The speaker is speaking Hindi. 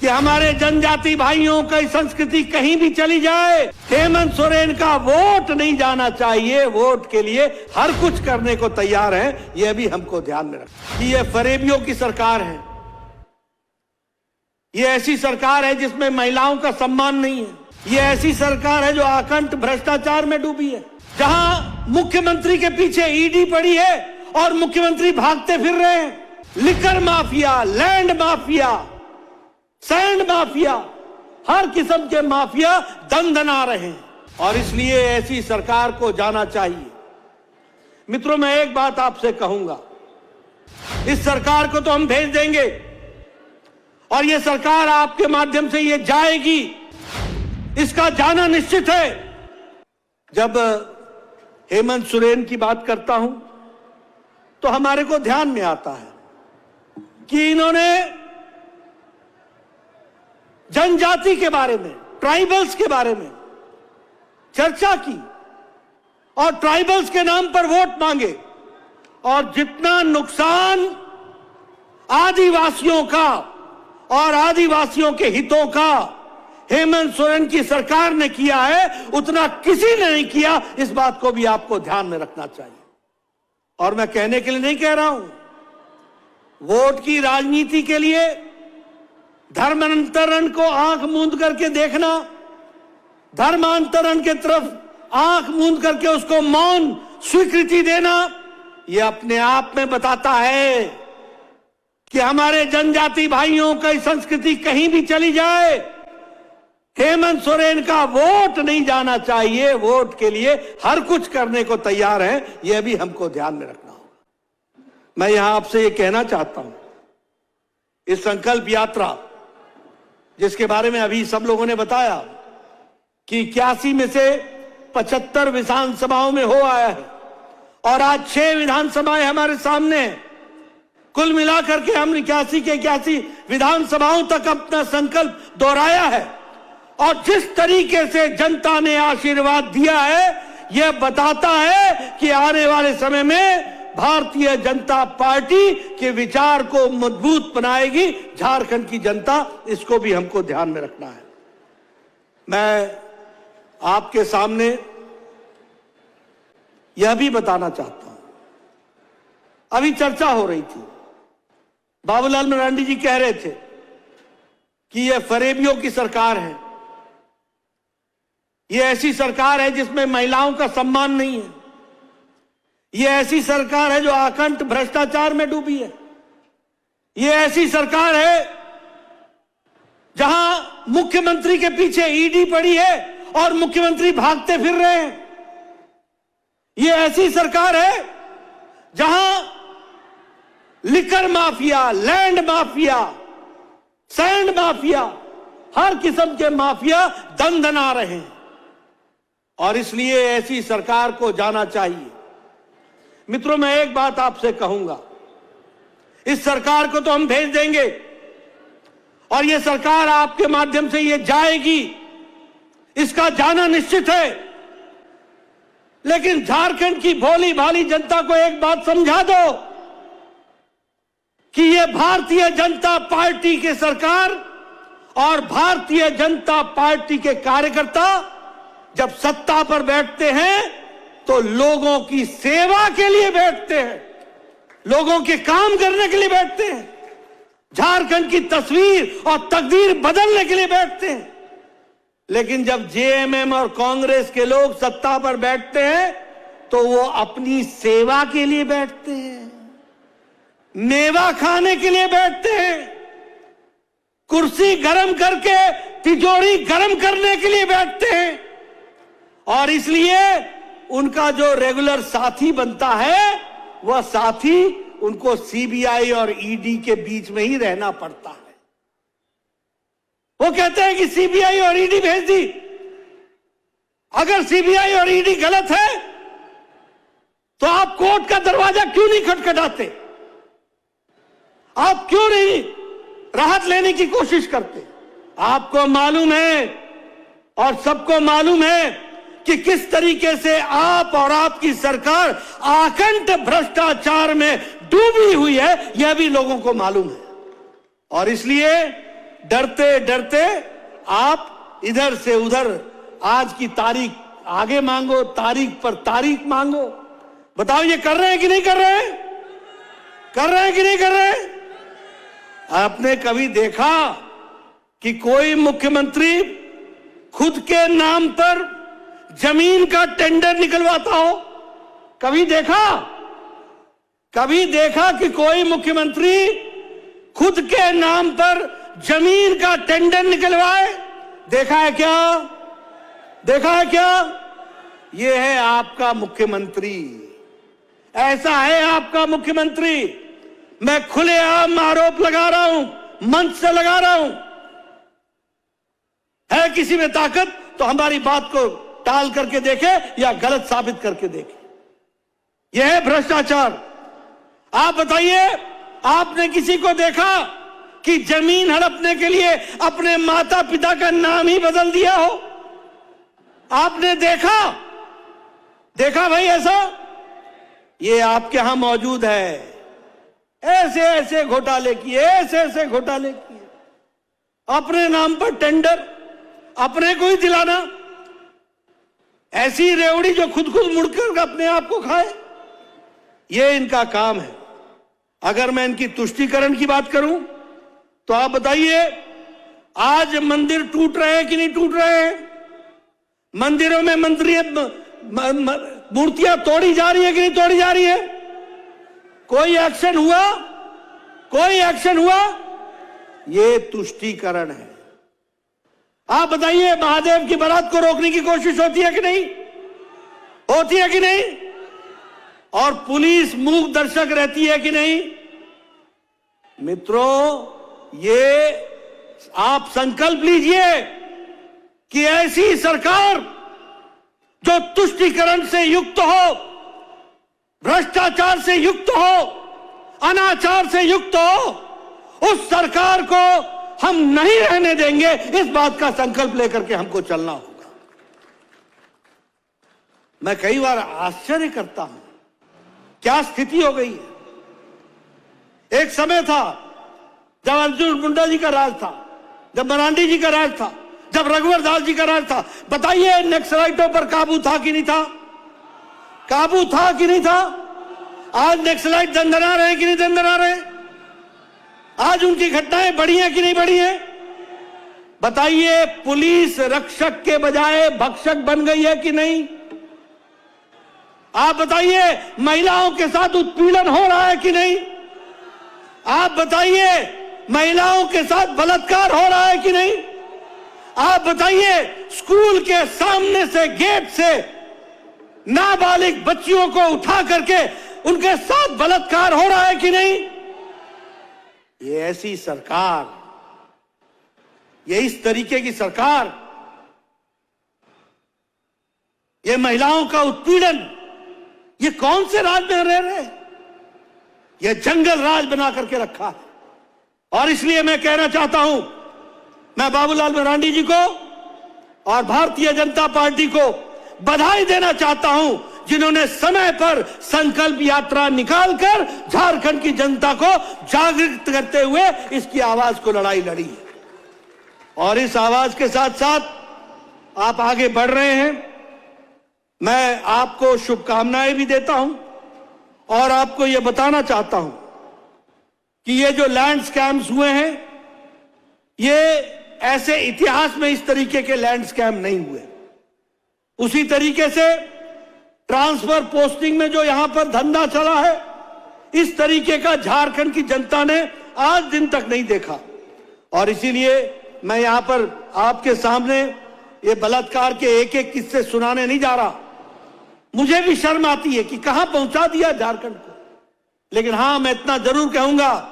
कि हमारे जनजाति भाइयों की संस्कृति कहीं भी चली जाए, हेमंत सोरेन का वोट नहीं जाना चाहिए। वोट के लिए हर कुछ करने को तैयार है। यह भी हमको ध्यान में रखना कि यह फरेबियों की सरकार है। यह ऐसी सरकार है जिसमें महिलाओं का सम्मान नहीं है। यह ऐसी सरकार है जो आकंठ भ्रष्टाचार में डूबी है, जहां मुख्यमंत्री के पीछे ईडी पड़ी है और मुख्यमंत्री भागते फिर रहे हैं। Liquor mafia, land mafia, sand mafia, हर किस्म के माफिया दंदना रहे हैं और इसलिए ऐसी सरकार को जाना चाहिए। मित्रों, मैं एक बात आपसे कहूंगा, इस सरकार को तो हम भेज देंगे और यह सरकार आपके माध्यम से ये जाएगी, इसका जाना निश्चित है। जब हेमंत सोरेन की बात करता हूं तो हमारे को ध्यान में आता है कि इन्होंने जनजाति के बारे में, ट्राइबल्स के बारे में चर्चा की और ट्राइबल्स के नाम पर वोट मांगे और जितना नुकसान आदिवासियों का और आदिवासियों के हितों का हेमंत सोरेन की सरकार ने किया है, उतना किसी ने नहीं किया। इस बात को भी आपको ध्यान में रखना चाहिए। और मैं कहने के लिए नहीं कह रहा हूं, वोट की राजनीति के लिए धर्मांतरण को आंख मूंद करके देखना, धर्मांतरण के तरफ आंख मूंद करके उसको मौन स्वीकृति देना, यह अपने आप में बताता है कि हमारे जनजाति भाइयों की संस्कृति कहीं भी चली जाए, हेमंत सोरेन का वोट नहीं जाना चाहिए। वोट के लिए हर कुछ करने को तैयार है। यह भी हमको ध्यान में रखना होगा। मैं यहां आपसे यह कहना चाहता हूं, इस संकल्प यात्रा जिसके बारे में अभी सब लोगों ने बताया कि 81 में से 75 विधानसभाओं में हो आया है और आज 6 विधानसभाएं हमारे सामने हैं। कुल मिलाकर के हमने 81 के 81 विधानसभाओं तक अपना संकल्प दोहराया है और जिस तरीके से जनता ने आशीर्वाद दिया है, यह बताता है कि आने वाले समय में भारतीय जनता पार्टी के विचार को मजबूत बनाएगी झारखंड की जनता। इसको भी हमको ध्यान में रखना है। मैं आपके सामने यह भी बताना चाहता हूं, अभी चर्चा हो रही थी, बाबूलाल मरांडी जी कह रहे थे कि यह फरेबियों की सरकार है। यह ऐसी सरकार है जिसमें महिलाओं का सम्मान नहीं है। यह ऐसी सरकार है जो आकंठ भ्रष्टाचार में डूबी है। यह ऐसी सरकार है जहां मुख्यमंत्री के पीछे ईडी पड़ी है और मुख्यमंत्री भागते फिर रहे हैं। यह ऐसी सरकार है जहां liquor mafia, land mafia, sand mafia, हर किस्म के माफिया दंदना रहे हैं और इसलिए ऐसी सरकार को जाना चाहिए। मित्रों, मैं एक बात आपसे कहूंगा, इस सरकार को तो हम भेज देंगे और यह सरकार आपके माध्यम से ये जाएगी, इसका जाना निश्चित है। लेकिन झारखंड की भोली भाली जनता को एक बात समझा दो कि यह भारतीय जनता पार्टी की सरकार और भारतीय जनता पार्टी के कार्यकर्ता जब सत्ता पर बैठते हैं तो लोगों की सेवा के लिए बैठते हैं, लोगों के काम करने के लिए बैठते हैं, झारखंड की तस्वीर और तकदीर बदलने के लिए बैठते हैं। लेकिन जब जेएमएम और कांग्रेस के लोग सत्ता पर बैठते हैं तो वो अपनी सेवा के लिए बैठते हैं, मेवा खाने के लिए बैठते हैं, कुर्सी गरम करके तिजोरी गरम करने के लिए बैठते हैं और इसलिए उनका जो रेगुलर साथी बनता है वह साथी उनको सीबीआई और ईडी के बीच में ही रहना पड़ता है। वो कहते हैं कि सीबीआई और ईडी भेज दी। अगर सीबीआई और ईडी गलत है तो आप कोर्ट का दरवाजा क्यों नहीं खटखटाते? आप क्यों नहीं राहत लेने की कोशिश करते? आपको मालूम है और सबको मालूम है कि किस तरीके से आप और आपकी सरकार आकंठ भ्रष्टाचार में डूबी हुई है, यह भी लोगों को मालूम है और इसलिए डरते डरते आप इधर से उधर आज की तारीख आगे मांगो, तारीख पर तारीख मांगो। बताओ ये कर रहे हैं कि नहीं कर रहे हैं? कर रहे हैं कि नहीं कर रहे हैं? आपने कभी देखा कि कोई मुख्यमंत्री खुद के नाम पर जमीन का टेंडर निकलवाता हो? कभी देखा? कभी देखा कि कोई मुख्यमंत्री खुद के नाम पर जमीन का टेंडर निकलवाए? देखा है क्या? देखा है क्या? यह है आपका मुख्यमंत्री, ऐसा है आपका मुख्यमंत्री। मैं खुलेआम आरोप लगा रहा हूं, मंच से लगा रहा हूं। है किसी में ताकत तो हमारी बात को टाल करके देखे या गलत साबित करके देखे। यह है भ्रष्टाचार। आप बताइए, आपने किसी को देखा कि जमीन हड़पने के लिए अपने माता पिता का नाम ही बदल दिया हो? आपने देखा? देखा भाई ऐसा? ये आपके यहां मौजूद है। ऐसे ऐसे घोटाले किए, ऐसे ऐसे घोटाले किए, अपने नाम पर टेंडर अपने को ही दिलाना, ऐसी रेवड़ी जो खुद मुड़कर अपने आप को खाए, ये इनका काम है। अगर मैं इनकी तुष्टीकरण की बात करूं तो आप बताइए, आज मंदिर टूट रहे हैं कि नहीं टूट रहे हैं? मंदिरों में मूर्तियां तोड़ी जा रही है कि नहीं तोड़ी जा रही है? कोई एक्शन हुआ? कोई एक्शन हुआ? ये तुष्टीकरण है। आप बताइए, महादेव की बारात को रोकने की कोशिश होती है कि नहीं? होती है कि नहीं? और पुलिस मूक दर्शक रहती है कि नहीं? मित्रों, ये आप संकल्प लीजिए कि ऐसी सरकार जो तुष्टीकरण से युक्त हो, भ्रष्टाचार से युक्त हो, अनाचार से युक्त हो, उस सरकार को हम नहीं रहने देंगे। इस बात का संकल्प लेकर के हमको चलना होगा। मैं कई बार आश्चर्य करता हूं, क्या स्थिति हो गई है। एक समय था जब अर्जुन मुंडा जी का राज था, जब मरांडी जी का राज था, जब रघुवर दास जी का राज था। बताइए, नक्सलाइटों पर काबू था कि नहीं था? काबू था कि नहीं था? आज नक्सलाइट दंदना रहे कि नहीं दंदना रहे? आज उनकी घटनाएं बढ़ी हैं कि नहीं बढ़ी हैं? बताइए, पुलिस रक्षक के बजाय भक्षक बन गई है कि नहीं? आप बताइए, महिलाओं के साथ उत्पीड़न हो रहा है कि नहीं? आप बताइए, महिलाओं के साथ बलात्कार हो रहा है कि नहीं? आप बताइए, स्कूल के सामने से गेट से नाबालिग बच्चियों को उठा करके उनके साथ बलात्कार हो रहा है कि नहीं? ये ऐसी सरकार, ये इस तरीके की सरकार, ये महिलाओं का उत्पीड़न, ये कौन से राज में रह रहे? ये जंगल राज बना करके रखा है। और इसलिए मैं कहना चाहता हूं, मैं बाबूलाल मरांडी जी को और भारतीय जनता पार्टी को बधाई देना चाहता हूं, जिन्होंने समय पर संकल्प यात्रा निकालकर झारखंड की जनता को जागृत करते हुए इसकी आवाज को लड़ाई लड़ी है। और इस आवाज के साथ साथ आप आगे बढ़ रहे हैं। मैं आपको शुभकामनाएं भी देता हूं और आपको यह बताना चाहता हूं कि ये जो लैंड स्कैम्स हुए हैं, ये ऐसे इतिहास में इस तरीके के लैंड स्कैम नहीं हुए। उसी तरीके से ट्रांसफर पोस्टिंग में जो यहां पर धंधा चला है, इस तरीके का झारखंड की जनता ने आज दिन तक नहीं देखा। और इसीलिए मैं यहां पर आपके सामने ये बलात्कार के एक एक किस्से सुनाने नहीं जा रहा। मुझे भी शर्म आती है कि कहां पहुंचा दिया झारखंड को। लेकिन हां, मैं इतना जरूर कहूंगा